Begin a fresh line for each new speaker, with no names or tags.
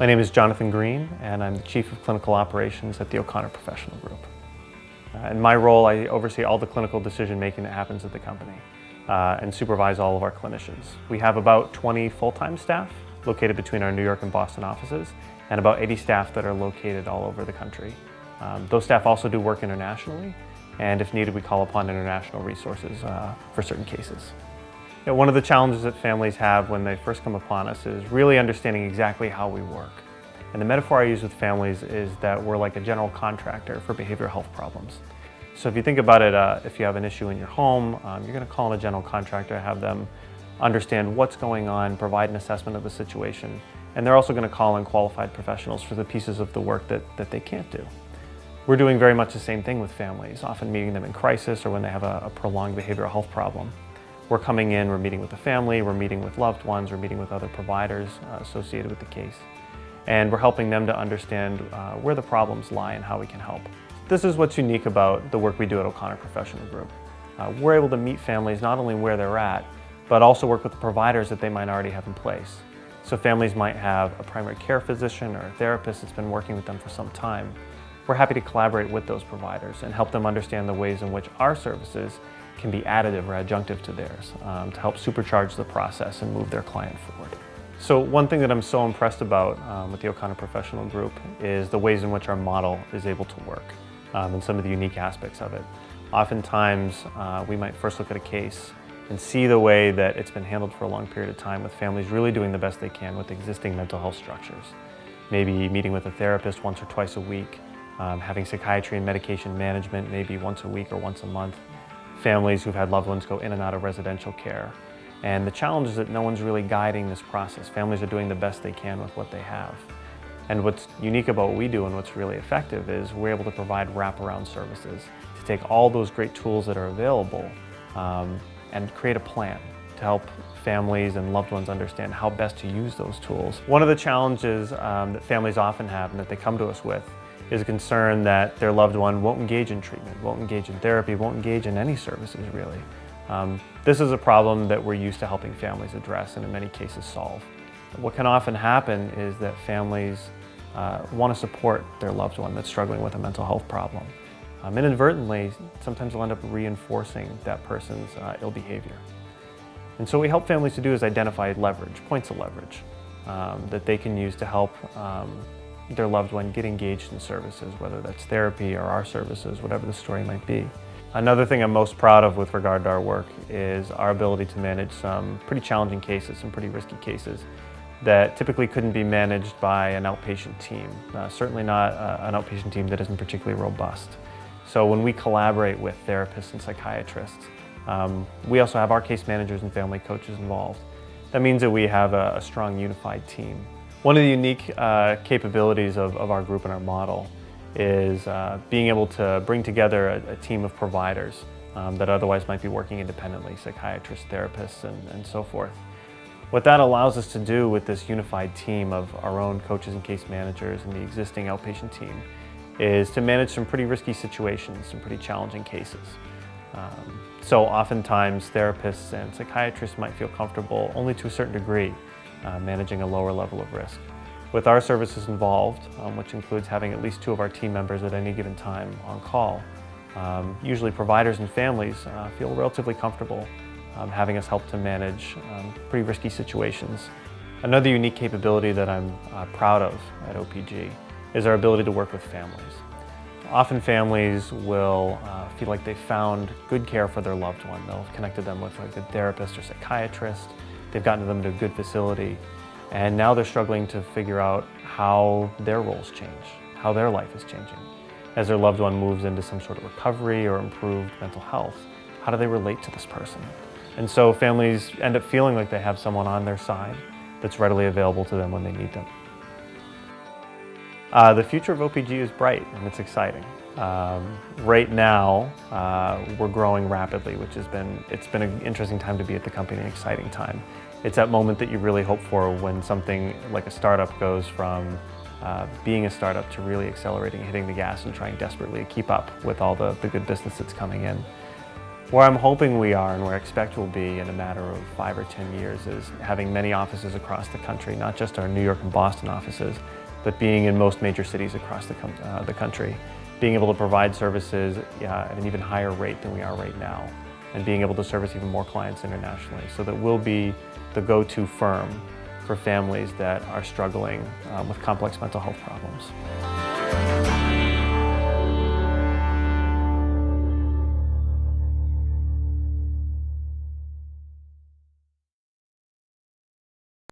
My name is Jonathan Greene, and I'm the Chief of Clinical Operations at the O'Connor Professional Group. In my role, I oversee all the clinical decision-making that happens at the company and supervise all of our clinicians. We have about 20 full-time staff located between our New York and Boston offices, and about 80 staff that are located all over the country. Those staff also do work internationally, and if needed, we call upon international resources for certain cases. One of the challenges that families have when they first come upon us is really understanding exactly how we work. And the metaphor I use with families is that we're like a general contractor for behavioral health problems. So if you think about it, if you have an issue in your home, you're going to call in a general contractor, have them understand what's going on, provide an assessment of the situation, and they're also going to call in qualified professionals for the pieces of the work that they can't do. We're doing very much the same thing with families, often meeting them in crisis or when they have a prolonged behavioral health problem. We're coming in, we're meeting with the family, we're meeting with loved ones, we're meeting with other providers associated with the case. And we're helping them to understand where the problems lie and how we can help. This is what's unique about the work we do at O'Connor Professional Group. We're able to meet families not only where they're at, but also work with the providers that they might already have in place. So families might have a primary care physician or a therapist that's been working with them for some time. We're happy to collaborate with those providers and help them understand the ways in which our services can be additive or adjunctive to theirs to help supercharge the process and move their client forward. So one thing that I'm so impressed about with the O'Connor Professional Group is the ways in which our model is able to work and some of the unique aspects of it. Oftentimes, we might first look at a case and see the way that it's been handled for a long period of time with families really doing the best they can with existing mental health structures. Maybe meeting with a therapist once or twice a week, having psychiatry and medication management maybe once a week or once a month. Families who've had loved ones go in and out of residential care. And the challenge is that no one's really guiding this process. Families are doing the best they can with what they have. And what's unique about what we do and what's really effective is we're able to provide wraparound services to take all those great tools that are available and create a plan to help families and loved ones understand how best to use those tools. One of the challenges that families often have and that they come to us with is a concern that their loved one won't engage in treatment, won't engage in therapy, won't engage in any services really. This is a problem that we're used to helping families address and in many cases solve. What can often happen is that families want to support their loved one that's struggling with a mental health problem. Inadvertently, sometimes they'll end up reinforcing that person's ill behavior. And so what we help families to do is identify leverage, points of leverage that they can use to help their loved one get engaged in services, whether that's therapy or our services, whatever the story might be. Another thing I'm most proud of with regard to our work is our ability to manage some pretty challenging cases, some pretty risky cases that typically couldn't be managed by an outpatient team, certainly not an outpatient team that isn't particularly robust. So when we collaborate with therapists and psychiatrists, we also have our case managers and family coaches involved. That means that we have a strong unified team. One of the unique capabilities of our group and our model is being able to bring together a team of providers that otherwise might be working independently, psychiatrists, therapists, and so forth. What that allows us to do with this unified team of our own coaches and case managers and the existing outpatient team is to manage some pretty risky situations, some pretty challenging cases. So oftentimes therapists and psychiatrists might feel comfortable only to a certain degree managing a lower level of risk. With our services involved, which includes having at least 2 of our team members at any given time on call, usually providers and families feel relatively comfortable having us help to manage pretty risky situations. Another unique capability that I'm proud of at OPG is our ability to work with families. Often families will feel like they found good care for their loved one. They'll have connected them with a good therapist or psychiatrist. They've gotten them to a good facility. And now they're struggling to figure out how their roles change, how their life is changing. As their loved one moves into some sort of recovery or improved mental health, how do they relate to this person? And so families end up feeling like they have someone on their side that's readily available to them when they need them. The future of OPG is bright and it's exciting. Right now, we're growing rapidly, which it's been an interesting time to be at the company, an exciting time. It's that moment that you really hope for when something like a startup goes from being a startup to really accelerating, hitting the gas and trying desperately to keep up with all the good business that's coming in. Where I'm hoping we are and where I expect we'll be in a matter of 5 or 10 years is having many offices across the country, not just our New York and Boston offices, but being in most major cities across the country, being able to provide services at an even higher rate than we are right now, and being able to service even more clients internationally, so that we'll be the go-to firm for families that are struggling with complex mental health problems.